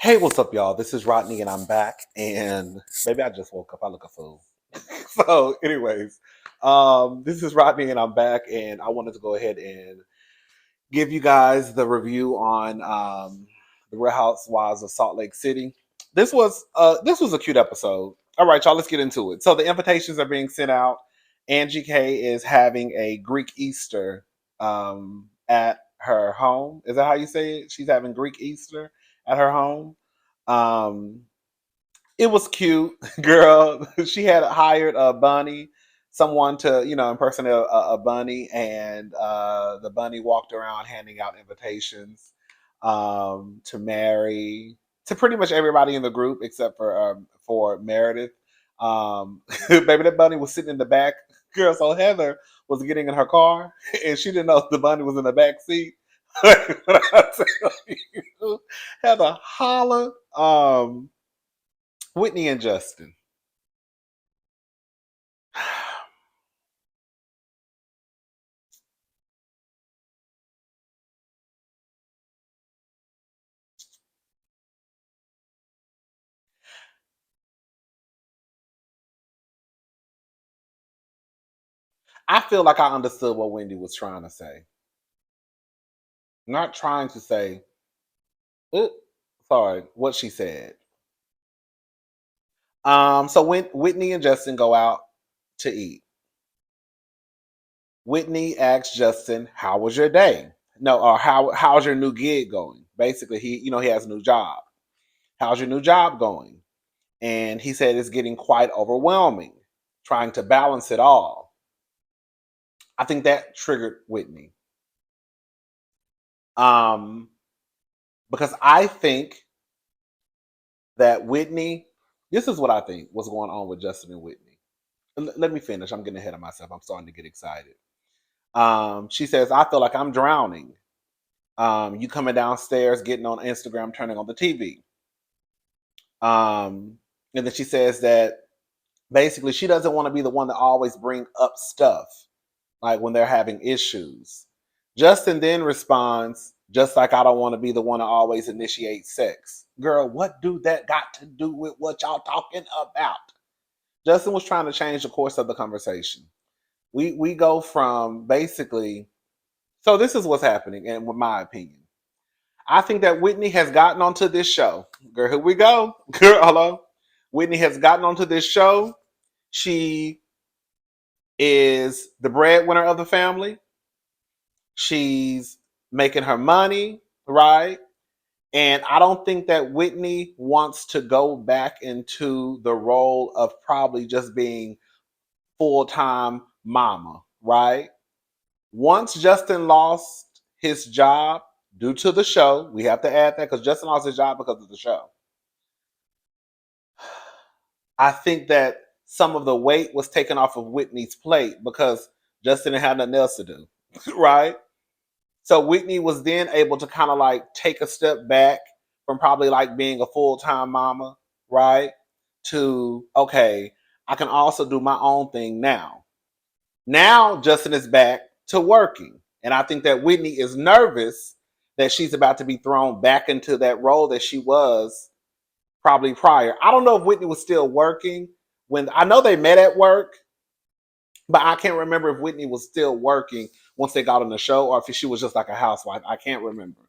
Hey, what's up, y'all? This is Rodney, and I'm back. And maybe I just woke up. I look a fool. This is Rodney, and I'm back. And I wanted to go ahead and give you guys the review on the Real Housewives of Salt Lake City. This was a cute episode. All right, y'all. Let's get into it. So the invitations are being sent out. Angie K is having a Greek Easter at her home. Is that how you say it? She's having Greek Easter at her home. Um, it was cute, girl. She had hired a bunny, someone to impersonate a bunny, and the bunny walked around handing out invitations to marry to pretty much everybody in the group except for Meredith. Baby, that bunny was sitting in the back, girl. So Heather was getting in her car, and she didn't know the bunny was in the back seat. When I tell you, Heather holla. Whitney and Justin. I feel like I understood what Wendy was trying to say. Not trying to say, uh, sorry, what she said. So when Whitney and Justin go out to eat, Whitney asks Justin, "How was your day?" No, or how's your new gig going? Basically, he has a new job. How's your new job going? And he said it's getting quite overwhelming, trying to balance it all. I think that triggered Whitney. Um, because I think that Whitney, this is what I think was going on with Justin and Whitney. Let me finish. I'm getting ahead of myself. I'm starting to get excited. She says, I feel like I'm drowning. You coming downstairs, getting on Instagram, turning on the TV. And then she says that basically she doesn't want to be the one to always bring up stuff, like when they're having issues. Justin then responds, just like I don't want to be the one to always initiate sex. Girl, what do that got to do with what y'all talking about? Justin was trying to change the course of the conversation. We go from basically, so this is what's happening, and with my opinion. I think that Whitney has gotten onto this show. Girl, here we go. Girl, hello. Whitney has gotten onto this show. She is the breadwinner of the family. She's making her money, right? And I don't think that Whitney wants to go back into the role of probably just being full time mama, right? Once Justin lost his job due to the show, we have to add that because Justin lost his job because of the show. I think that some of the weight was taken off of Whitney's plate because Justin didn't have nothing else to do, right? So Whitney was then able to kind of like take a step back from probably like being a full time mama, right? To, okay, I can also do my own thing now. Now Justin is back to working. And I think that Whitney is nervous that she's about to be thrown back into that role that she was probably prior. I don't know if Whitney was still working when I know they met at work, but I can't remember if Whitney was still working once they got on the show or if she was just like a housewife. I can't remember.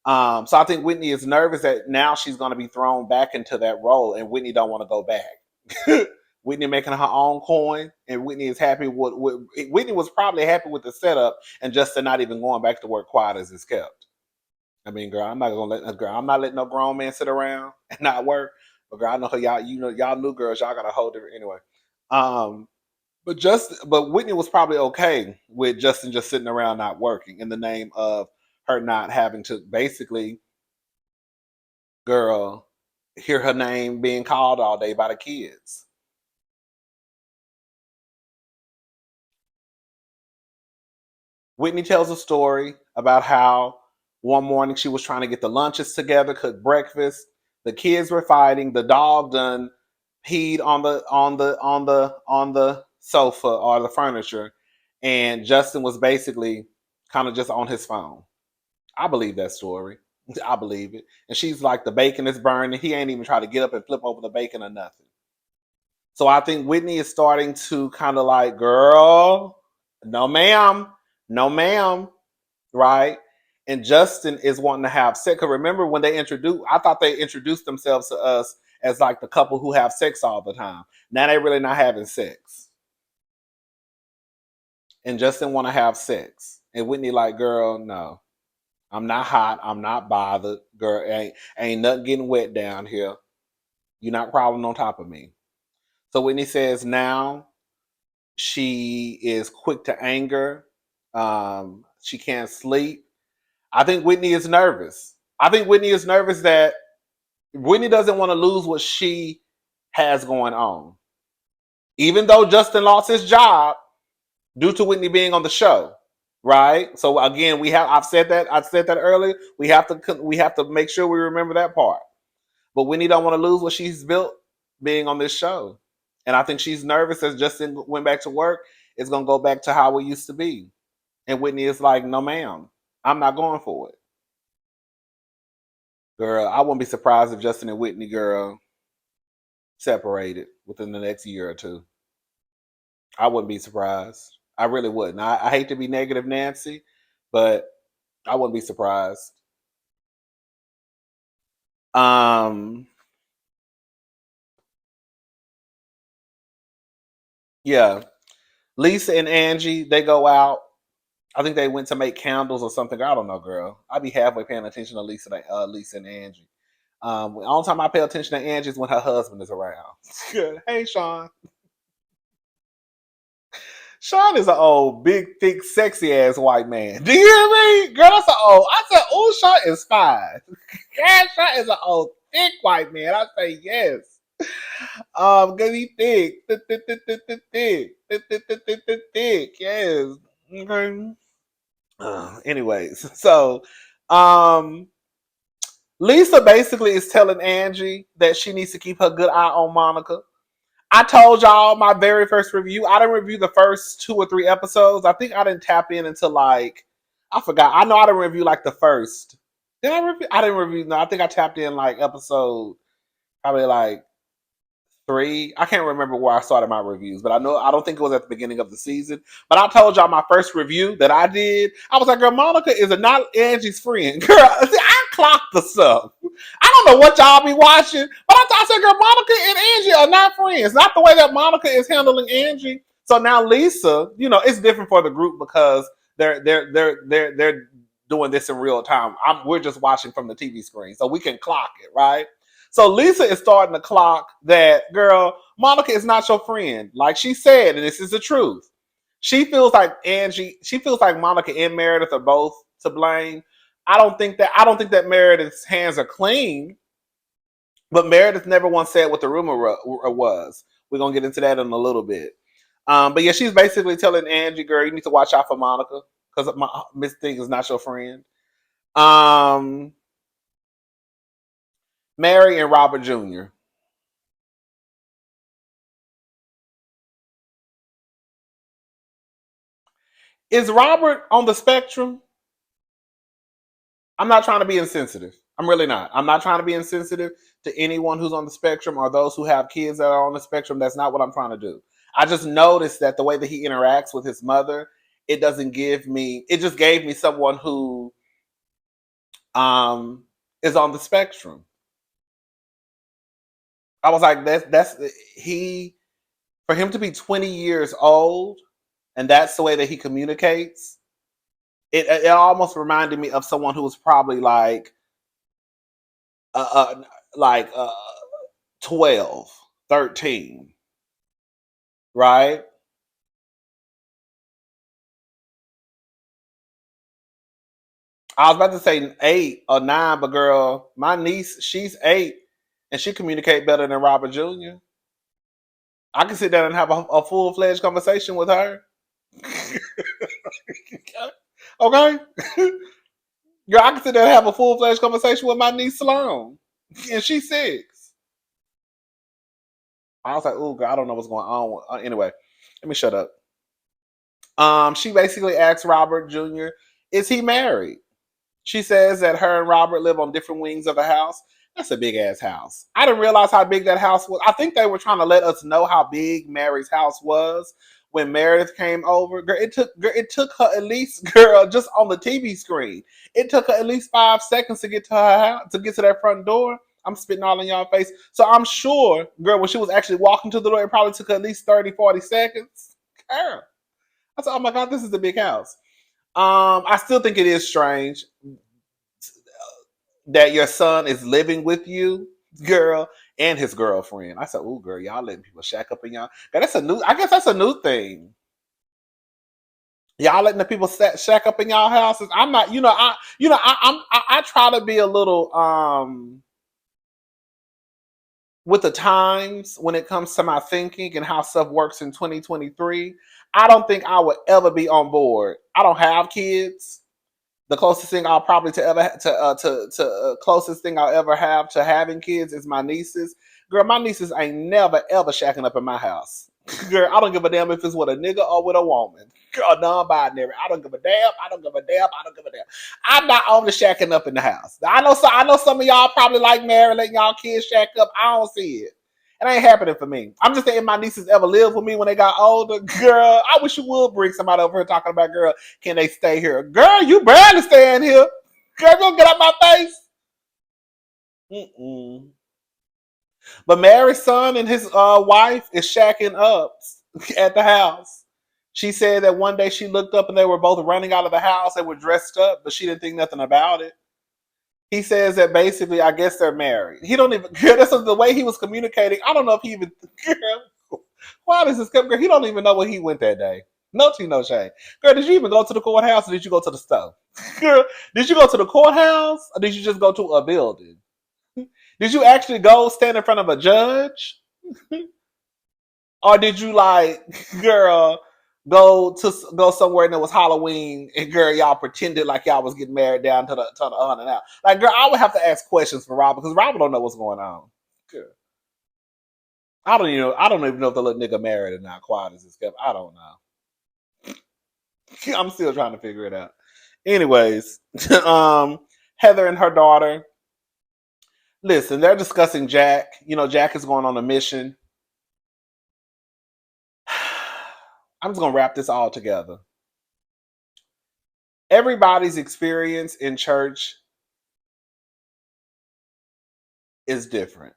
So I think Whitney is nervous that now she's going to be thrown back into that role, and Whitney don't want to go back. Whitney making her own coin, and Whitney is happy with Whitney was probably happy with the setup, and Justin not even going back to work quiet as it's kept. I mean, girl, I'm not gonna let girl. I'm not letting no grown man sit around and not work. But girl, I know how y'all. Y'all new girls. Y'all got a whole different anyway. Um, but Whitney was probably okay with Justin just sitting around not working in the name of her not having to basically, girl, hear her name being called all day by the kids. Whitney tells a story about how one morning she was trying to get the lunches together, cook breakfast. The kids were fighting. The dog done peed on the sofa or the furniture, and Justin was basically kind of just on his phone. I believe that story. I believe it. And she's like, the bacon is burning. He ain't even try to get up and flip over the bacon or nothing. So I think Whitney is starting to kind of like, girl, no ma'am, no ma'am, right? And Justin is wanting to have sex. Cause remember when I thought they introduced themselves to us as like the couple who have sex all the time. Now they really not having sex. And Justin want to have sex. And Whitney like, girl, no. I'm not hot. I'm not bothered. Girl, ain't nothing getting wet down here. You're not crawling on top of me. So Whitney says now she is quick to anger. She can't sleep. I think Whitney is nervous. I think Whitney is nervous that Whitney doesn't want to lose what she has going on. Even though Justin lost his job due to Whitney being on the show, right? So again, I've said that earlier. We have to make sure we remember that part. But Whitney don't want to lose what she's built being on this show. And I think she's nervous as Justin went back to work. It's going to go back to how it used to be. And Whitney is like, no, ma'am, I'm not going for it. Girl, I wouldn't be surprised if Justin and Whitney, girl, separated within the next year or two. I wouldn't be surprised. I really wouldn't. I hate to be negative Nancy, but I wouldn't be surprised. Yeah. Lisa and Angie, they go out. I think they went to make candles or something. I don't know, girl. I'd be halfway paying attention to Lisa and Angie. The only time I pay attention to Angie is when her husband is around. Hey, Sean. Sean is an old, big, thick, sexy ass white man. Do you hear me? Girl, that's an old. I said, oh, Sean is fine. Yeah, Sean is an old, thick white man. I say yes. Cause he thick. Thick. Yes. Okay. Anyways, so Lisa basically is telling Angie that she needs to keep her good eye on Monica. I told y'all my very first review. I didn't review the first 2 or 3 episodes. I think I didn't tap in until like I forgot. I know I didn't review like the first. Did I review? I didn't review. No, I think I tapped in like episode probably like 3. I can't remember where I started my reviews, but I don't think it was at the beginning of the season. But I told y'all my first review that I did. I was like, girl, Monica is not Angie's friend. Girl, see, I clocked the stuff. I don't know what y'all be watching, but I said, girl, Monica and Angie are not friends. Not the way that Monica is handling Angie. So now Lisa, it's different for the group because they're doing this in real time. We're just watching from the TV screen, so we can clock it, right? So Lisa is starting to clock that, girl, Monica is not your friend. Like she said, and this is the truth. She feels like Monica and Meredith are both to blame. I don't think that Meredith's hands are clean, but Meredith never once said what the rumor was. We're going to get into that in a little bit. But yeah, she's basically telling Angie, girl, you need to watch out for Monica because Miss Thing is not your friend. Mary and Robert Jr. Is Robert on the spectrum? I'm not trying to be insensitive. I'm really not. I'm not trying to be insensitive to anyone who's on the spectrum or those who have kids that are on the spectrum. That's not what I'm trying to do. I just noticed that the way that he interacts with his mother, it just gave me someone who is on the spectrum. I was like, for him to be 20 years old and that's the way that he communicates. It almost reminded me of someone who was probably like like 12, 13, right? I was about to say 8 or 9, but girl, my niece, she's 8 and she communicates better than Robert Jr. I can sit down and have a full-fledged conversation with her. Okay? Girl, I can sit there and have a full-fledged conversation with my niece Sloan. And she's 6. I was like, oh, girl, I don't know what's going on. Anyway, let me shut up. She basically asked Robert Jr., is he married? She says that her and Robert live on different wings of the house. That's a big ass house. I didn't realize how big that house was. I think they were trying to let us know how big Mary's house was when Meredith came over. It took her at least, girl, just on the TV screen. It took her at least 5 seconds to get to her house, to get to that front door. I'm spitting all in y'all face. So I'm sure, girl, when she was actually walking to the door, it probably took her at least 30, 40 seconds. Girl. I said, oh my God, this is a big house. I still think it is strange that your son is living with you, girl, and his girlfriend. I said, "Ooh, girl, y'all letting people shack up in y'all." God, that's a new. I guess that's a new thing. Y'all letting the people shack up in y'all houses. I'm not. I try to be a little with the times when it comes to my thinking and how stuff works in 2023. I don't think I would ever be on board. I don't have kids. The closest thing I'll probably to ever to closest thing I'll ever have to having kids is my nieces. Girl, my nieces ain't never ever shacking up in my house. Girl, I don't give a damn if it's with a nigga or with a woman. Girl, non-binary. I don't give a damn. I don't give a damn. I don't give a damn. I'm not on the shacking up in the house. I know some of y'all probably like Mary letting y'all kids shack up. I don't see it. It ain't happening for me. I'm just saying if my nieces ever lived with me when they got older, girl, I wish you would bring somebody over here talking about, girl, can they stay here? Girl, you barely staying here. Girl, don't get out my face. Mm-mm. But Mary's son and his wife is shacking up at the house. She said that one day she looked up and they were both running out of the house. They were dressed up, but she didn't think nothing about it. He says that basically, I guess they're married. He don't even. Girl, this is the way he was communicating. I don't know if he even. Girl, why does this come? Girl, he don't even know where he went that day. No tea, no shame. Girl, did you even go to the courthouse or did you go to the store? Girl, did you go to the courthouse or did you just go to a building? Did you actually go stand in front of a judge? Or did you girl, go somewhere and it was Halloween and girl, y'all pretended like y'all was getting married down to the on and out? Like, girl, I would have to ask questions for Robert because Robert don't know what's going on. Girl. I don't even know if the little nigga married or not. Quiet as it's kept. I don't know. I'm still trying to figure it out. Anyways, Heather and her daughter. Listen, they're discussing Jack. Jack is going on a mission. I'm just gonna wrap this all together. Everybody's experience in church is different.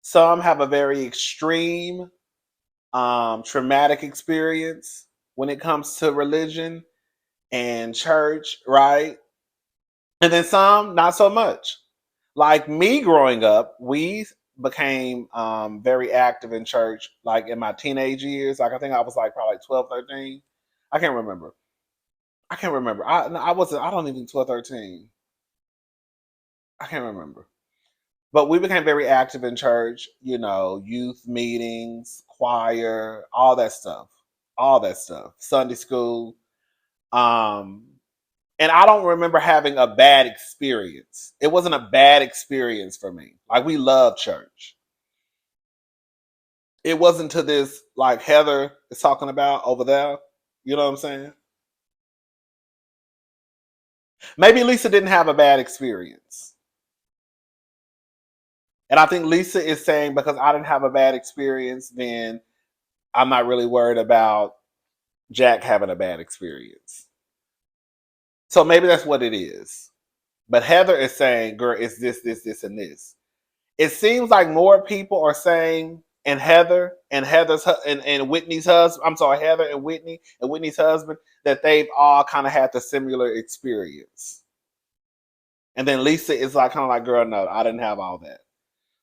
Some have a very extreme, traumatic experience when it comes to religion and church, right? And then some, not so much. Like me growing up, we became very active in church, like in my teenage years. Like I think I was like probably 12, 13. I can't remember. I wasn't, I don't even think 12, 13. I can't remember. But we became very active in church, youth meetings, choir, all that stuff, Sunday school. Um, and I don't remember having a bad experience. It wasn't a bad experience for me. Like we love church. It wasn't to this like Heather is talking about over there. You know what I'm saying? Maybe Lisa didn't have a bad experience. And I think Lisa is saying because I didn't have a bad experience, then I'm not really worried about Jack having a bad experience. So maybe that's what it is. But Heather is saying, girl, it's this, and this. It seems like more people are saying, and Whitney's husband, I'm sorry, Heather and Whitney's husband, that they've all kind of had the similar experience. And then Lisa is like kind of like, girl, no, I didn't have all that.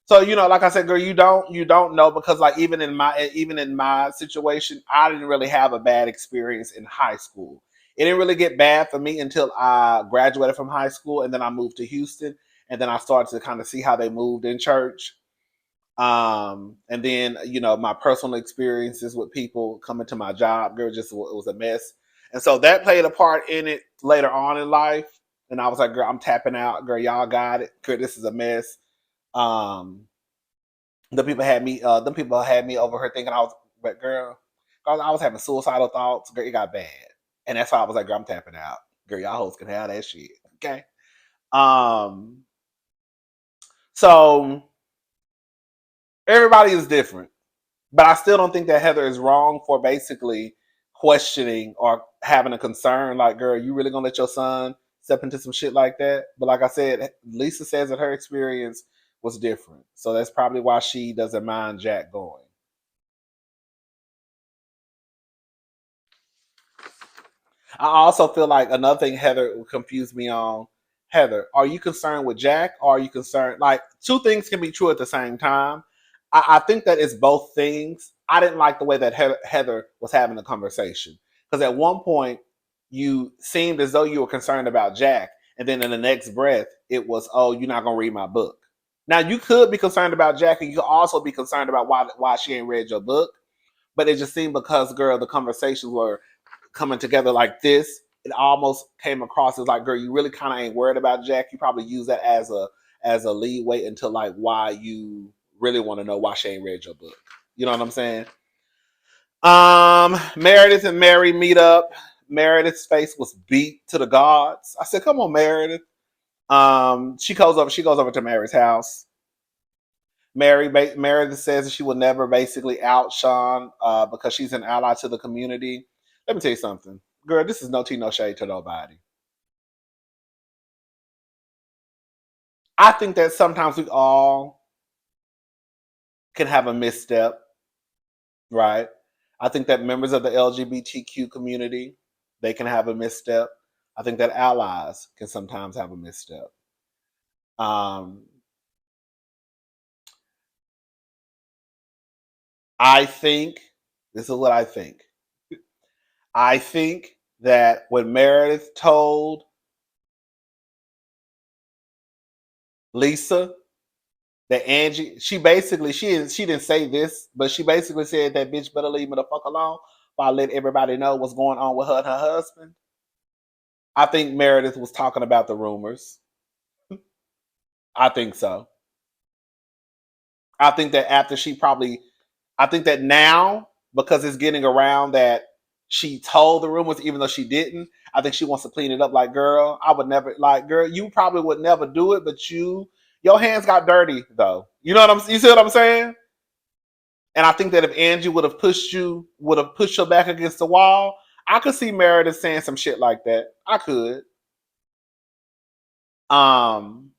So like I said, girl, you don't know because like even in my situation, I didn't really have a bad experience in high school. It didn't really get bad for me until I graduated from high school, and then I moved to Houston, and then I started to kind of see how they moved in church. And then my personal experiences with people coming to my job, girl, just it was a mess, and so that played a part in it later on in life. And I was like, girl, I'm tapping out, girl, y'all got it, girl, this is a mess. um them people had me over here thinking I was, but girl, I was having suicidal thoughts. Girl, it got bad, and that's why I was like, girl, I'm tapping out. Girl, y'all hoes can have that shit. Okay. Um, so everybody is different. But I still don't think that Heather is wrong for basically questioning or having a concern. Like, girl, you really gonna let your son step into some shit like that? But like I said, Lisa says that her experience was different. So that's probably why she doesn't mind Jack going. I also feel like another thing Heather confused me on. Heather, are you concerned with Jack or are you concerned? Like, two things can be true at the same time. I think that it's both things. I didn't like the way that Heather was having the conversation. Because at one point, you seemed as though you were concerned about Jack. And then in the next breath, it was, oh, you're not going to read my book. Now, you could be concerned about Jack and you could also be concerned about why she ain't read your book. But it just seemed because, girl, the conversations were coming together like this, it almost came across as like, girl, you really kind of ain't worried about Jack. You probably use that as a leeway into like why you really want to know why she ain't read your book. You know what I'm saying? Meredith and Mary meet up. Meredith's face was beat to the gods. I said, "Come on, Meredith." She goes over. She goes over to Mary's house. Meredith says that she will never basically out Sean because she's an ally to the community. Let me tell you something, girl. This is no tea, no shade to nobody. I think that sometimes we all can have a misstep, right? I think that members of the LGBTQ community, they can have a misstep. I think that allies can sometimes have a misstep. Um, I think this is what I think. I think that when Meredith told Lisa that Angie, she didn't say this, but she basically said that bitch better leave me the fuck alone while I let everybody know what's going on with her and her husband. I think Meredith was talking about the rumors. I think so. I think that after she probably, I think that now because it's getting around that she told the rumors even though she didn't. I think she wants to clean it up. Like, girl, I would never. Like, girl, you probably would never do it, but your hands got dirty though. You know what I'm? You see what I'm saying? And I think that if Angie would have pushed her back against the wall, I could see Meredith saying some shit like that. I could. Um,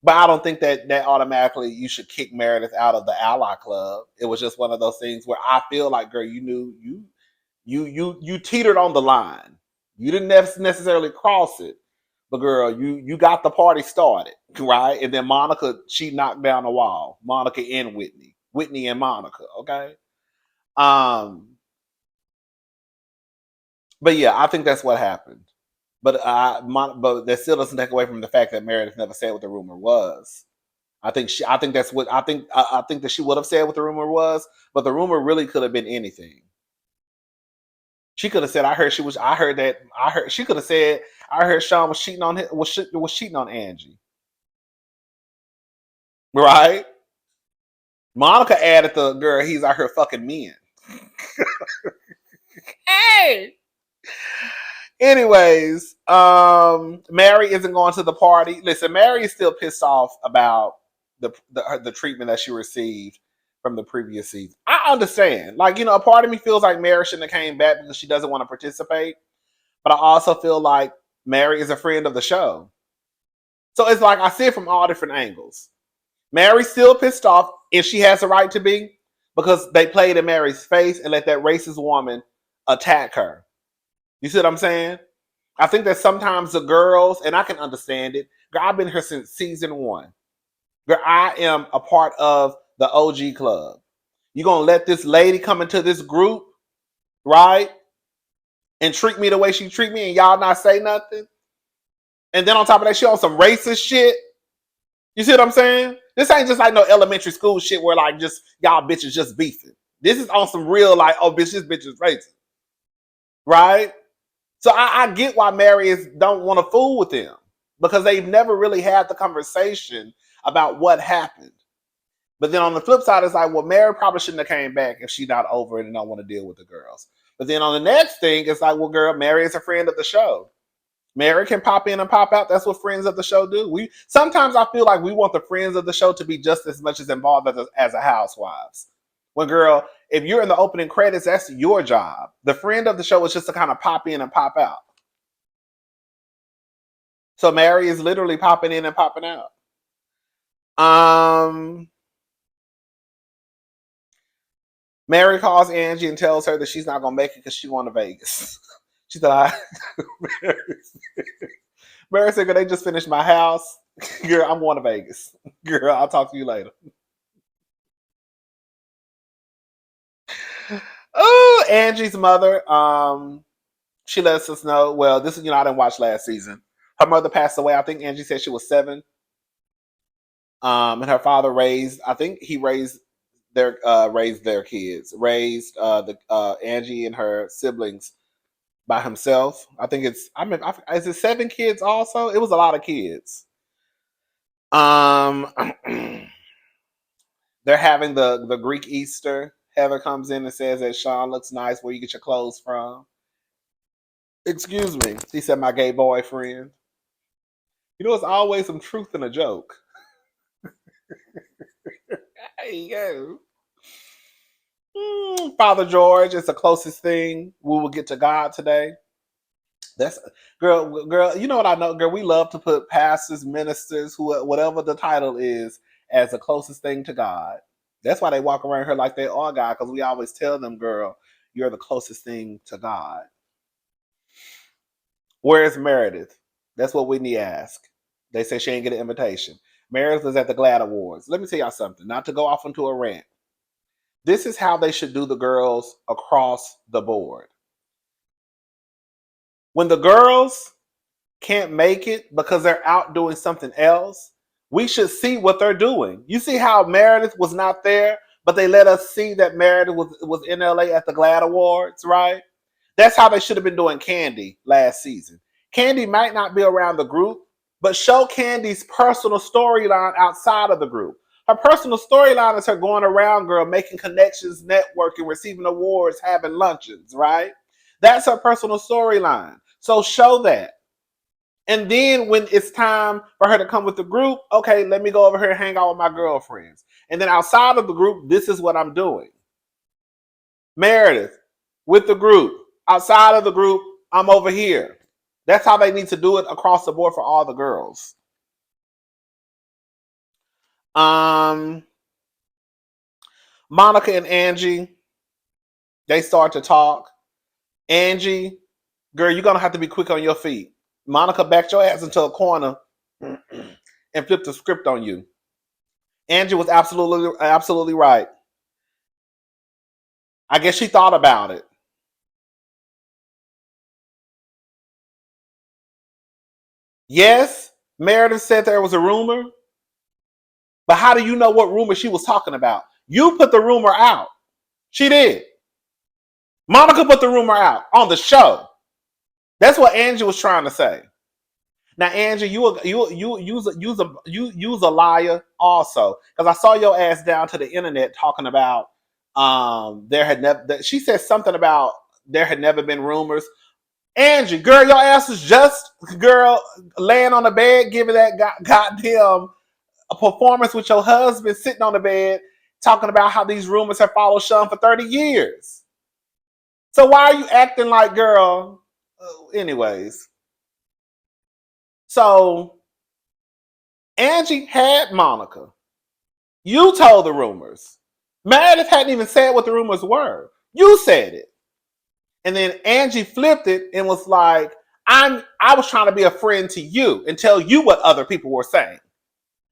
but I don't think that automatically you should kick Meredith out of the ally club. It was just one of those things where I feel like, girl, you knew you teetered on the line. You didn't necessarily cross it, but girl, you got the party started, right? And then Monica, she knocked down the wall. Monica and Whitney and Monica. Okay. Um, but yeah, I think that's what happened. But that still doesn't take away from the fact that Meredith never said what the rumor was. I think that's what I think that she would have said what the rumor was, but the rumor really could have been anything. She could have said, I heard that I heard she could have said I heard Sean was cheating on was cheating on Angie. Right? Monica added the girl, he's out here fucking men. Hey. Anyways, Mary isn't going to the party. Listen, Mary is still pissed off about the treatment that she received from the previous season. I understand. Like, a part of me feels like Mary shouldn't have came back because she doesn't want to participate. But I also feel like Mary is a friend of the show. So it's like I see it from all different angles. Mary's still pissed off, and she has a right to be, because they played in Mary's face and let that racist woman attack her. You see what I'm saying? I think that sometimes the girls, and I can understand it. Girl, I've been here since season 1. Girl, I am a part of the OG club. You gonna let this lady come into this group, right? And treat me the way she treat me and y'all not say nothing? And then on top of that, she on some racist shit. You see what I'm saying? This ain't just like no elementary school shit where like just y'all bitches just beefing. This is on some real like, oh bitch, this bitch is racist. Right? So I get why Marius don't want to fool with them, because they've never really had the conversation about what happened. But then on the flip side, it's like, well, Mary probably shouldn't have came back if she's not over it and don't want to deal with the girls. But then on the next thing, it's like, well, girl, Mary is a friend of the show. Mary can pop in and pop out. That's what friends of the show do. We sometimes I feel like we want the friends of the show to be just as much as involved as a housewives. Well, girl, if you're in the opening credits, that's your job. The friend of the show is just to kind of pop in and pop out. So Mary is literally popping in and popping out. Mary calls Angie and tells her that she's not gonna make it because she going to Vegas. She said, Mary said, they just finished my house. Girl, I'm going to Vegas. Girl, I'll talk to you later. Oh, Angie's mother, she lets us know. Well, this is, I didn't watch last season. Her mother passed away. I think Angie said she was 7. And her father I think he raised their kids, raised Angie and her siblings by himself. I think is it 7 kids also? It was a lot of kids. They're having the Greek Easter. Heather comes in and says that Sean looks nice. Where you get your clothes from? Excuse me. She said, my gay boyfriend. It's always some truth in a joke. There you go. Father George is the closest thing we will get to God today. That's girl. You know what I know, girl. We love to put pastors, ministers, whatever the title is, as the closest thing to God. That's why they walk around here like they are God, because we always tell them, girl, you're the closest thing to God. Where's Meredith? That's what Whitney asked. They say she ain't get an invitation. Meredith was at the GLAAD Awards. Let me tell y'all something, not to go off into a rant. This is how they should do the girls across the board. When the girls can't make it because they're out doing something else, we should see what they're doing. You see how Meredith was not there, but they let us see that Meredith was in LA at the GLAAD Awards, right? That's how they should have been doing Candy last season. Candy might not be around the group, but show Candy's personal storyline outside of the group. Her personal storyline is her going around, girl, making connections, networking, receiving awards, having luncheons, right? That's her personal storyline. So show that. And then when it's time for her to come with the group, okay, let me go over here and hang out with my girlfriends. And then outside of the group, this is what I'm doing. Meredith, with the group. Outside of the group, I'm over here. That's how they need to do it across the board for all the girls. Monica and Angie, they start to talk. Angie, girl, you're gonna have to be quick on your feet. Monica backed your ass into a corner and flipped the script on you. Angie was absolutely right. I guess she thought about it. Yes, Meredith said there was a rumor, but how do you know what rumor she was talking about? You put the rumor out. She did. Monica put the rumor out on the show. That's what Angie was trying to say. Now, Angie, you use a liar also, because I saw your ass down to the internet talking about there had never. She said something about there had never been rumors. Angie, girl, your ass was just girl laying on the bed, giving that goddamn a performance with your husband, sitting on the bed, talking about how these rumors have followed Sean for 30 years. So why are you acting like, girl? Anyways, so Angie had Monica. You told the rumors. Meredith hadn't even said what the rumors were. You said it. And then Angie flipped it and was like, I was trying to be a friend to you and tell you what other people were saying.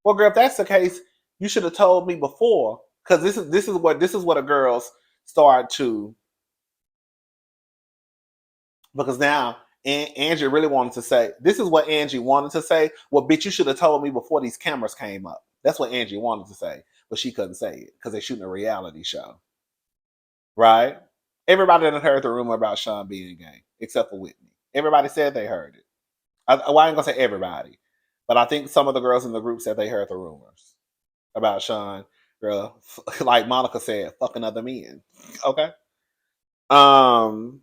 Well, girl, if that's the case, you should have told me before, because this is what a girls start to, because now Angie really wanted to say, this is what Angie wanted to say. Well, bitch, you should have told me before these cameras came up. That's what Angie wanted to say, but she couldn't say it because they're shooting a reality show. Right? Everybody done heard the rumor about Sean being gay, except for Whitney. Everybody said they heard it. Well, I ain't gonna say everybody, but I think some of the girls in the group said they heard the rumors about Sean, girl, like Monica said, fucking other men. Okay. Um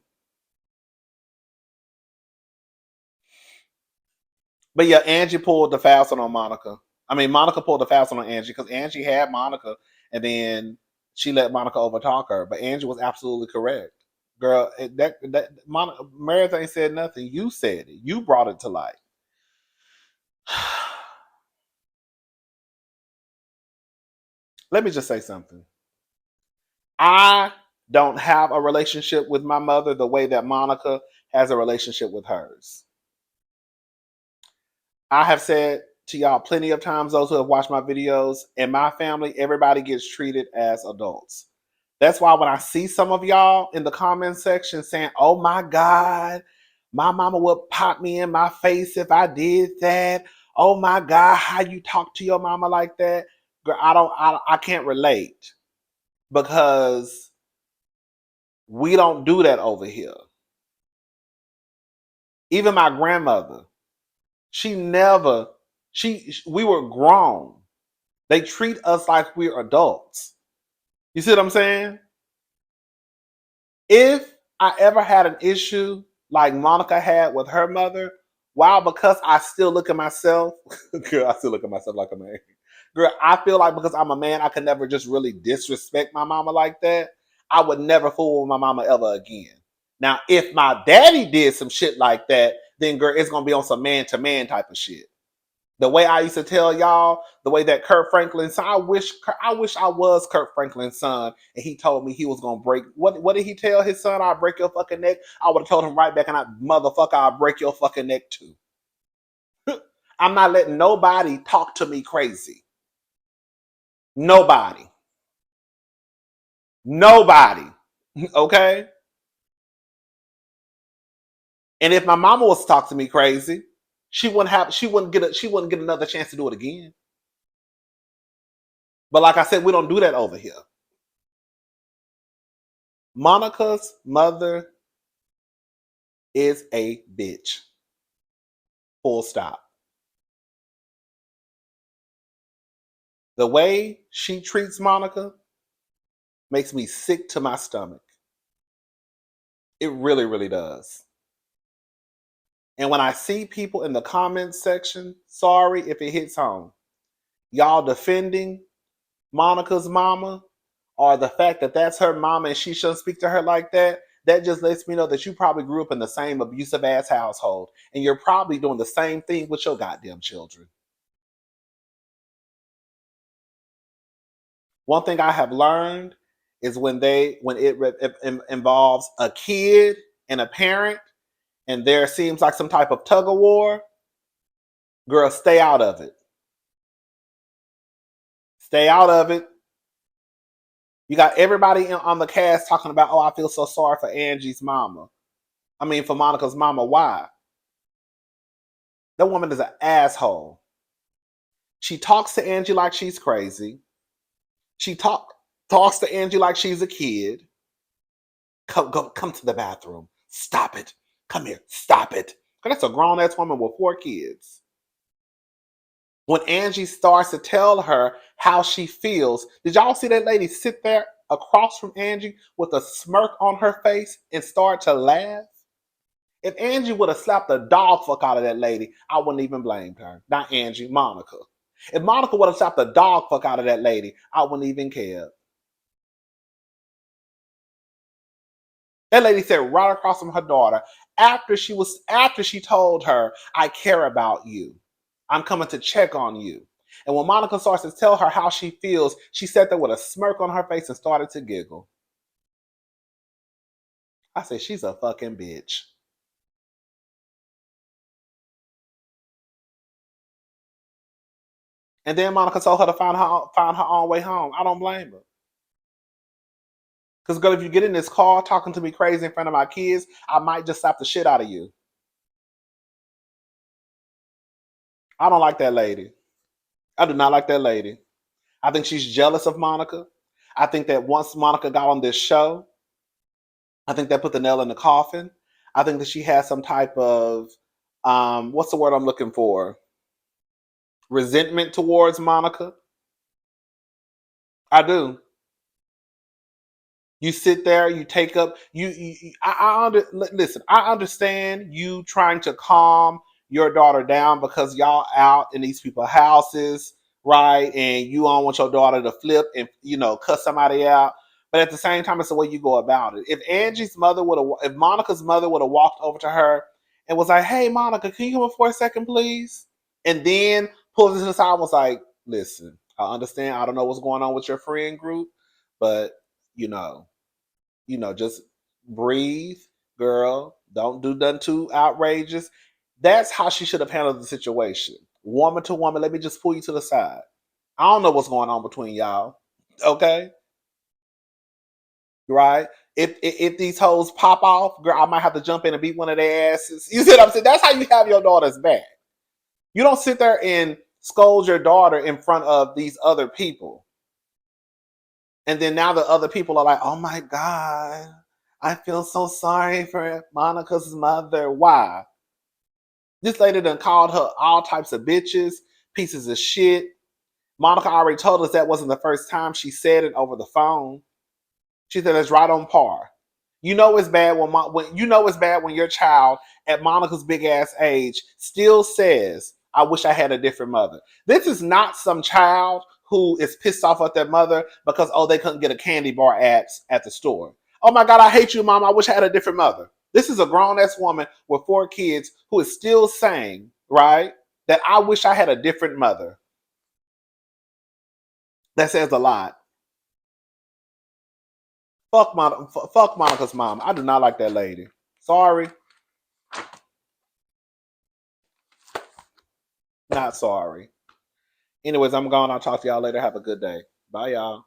But yeah, Angie pulled the fast one on Monica. I mean, Monica pulled the fast one on Angie because Angie had Monica, and then she let Monica overtalk her. But Angie was absolutely correct, girl. That Monica Meredith ain't said nothing. You said it. You brought it to light. Let me just say something. I don't have a relationship with my mother the way that Monica has a relationship with hers. I have said to y'all plenty of times, those who have watched my videos, in my family, everybody gets treated as adults. That's why when I see some of y'all in the comment section saying, oh my God, my mama would pop me in my face if I did that. Oh my God, how you talk to your mama like that? Girl, I can't relate because we don't do that over here. Even my grandmother, she never, we were grown. They treat us like we're adults. You see what I'm saying? If I ever had an issue like Monica had with her mother, why? Because I still look at myself, girl, I still look at myself like a man. Girl, I feel like because I'm a man, I could never just really disrespect my mama like that. I would never fool with my mama ever again. Now, if my daddy did some shit like that, then girl, it's gonna be on some man to man type of shit. The way I used to tell y'all, the way that Kurt Franklin's son, I wish I was Kurt Franklin's son, and he told me he was gonna break. What did he tell his son? I'll break your fucking neck. I would have told him right back, and motherfucker, I'll break your fucking neck too. I'm not letting nobody talk to me crazy. Nobody. Nobody. Okay. And if my mama was to talk to me crazy, she wouldn't get another chance to do it again. But like I said, we don't do that over here. Monica's mother is a bitch. Full stop. The way she treats Monica makes me sick to my stomach. It really, really does. And when I see people in the comments section, sorry if it hits home, y'all defending Monica's mama or the fact that that's her mama and she shouldn't speak to her like that, that just lets me know that you probably grew up in the same abusive ass household and you're probably doing the same thing with your goddamn children. One thing I have learned is when it involves a kid and a parent, and there seems like some type of tug of war, girl, stay out of it. Stay out of it. You got everybody on the cast talking about, oh, I feel so sorry for Angie's mama. I mean, for Monica's mama. Why? That woman is an asshole. She talks to Angie like she's crazy. She talks to Angie like she's a kid. Come to the bathroom. Stop it. Come here. Stop it. That's a grown ass woman with 4 kids. When Angie starts to tell her how she feels, did y'all see that lady sit there across from Angie with a smirk on her face and start to laugh? If Angie would have slapped the dog fuck out of that lady, I wouldn't even blame her. Not Angie, Monica. If Monica would have slapped the dog fuck out of that lady, I wouldn't even care. That lady said right across from her daughter after she told her, I care about you. I'm coming to check on you. And when Monica starts to tell her how she feels, she sat there with a smirk on her face and started to giggle. I said, she's a fucking bitch. And then Monica told her to find her own way home. I don't blame her. Because, girl, if you get in this car talking to me crazy in front of my kids, I might just slap the shit out of you. I don't like that lady. I do not like that lady. I think she's jealous of Monica. I think that once Monica got on this show, I think that put the nail in the coffin. I think that she has some type of, what's the word I'm looking for? Resentment towards Monica. I do. You sit there, you take up, listen, I understand you trying to calm your daughter down because y'all out in these people's houses, right? And you don't want your daughter to flip and cuss somebody out. But at the same time, it's the way you go about it. If Monica's mother would have walked over to her and was like, "Hey, Monica, can you come up for a second, please?" And then pulled into the side and was like, "Listen, I understand. I don't know what's going on with your friend group, but you know, just breathe, girl. Don't do nothing too outrageous." That's how she should have handled the situation. Woman to woman, let me just pull you to the side. I don't know what's going on between y'all. Okay? Right? If these hoes pop off, girl, I might have to jump in and beat one of their asses. You see what I'm saying? That's how you have your daughter's back. You don't sit there and scold your daughter in front of these other people. And then now the other people are like, "Oh my God, I feel so sorry for Monica's mother." Why? This lady done called her all types of bitches, pieces of shit. Monica already told us that wasn't the first time she said it over the phone. She said it's right on par. You know it's bad when your child at Monica's big ass age still says, "I wish I had a different mother." This is not some child who is pissed off at their mother because they couldn't get a candy bar at the store. "Oh my God, I hate you, mom. I wish I had a different mother." This is a grown ass woman with 4 kids who is still saying, right, that "I wish I had a different mother." That says a lot. Fuck Monica's mom. I do not like that lady. Sorry, not sorry. Anyways, I'm going. I'll talk to y'all later. Have a good day. Bye, y'all.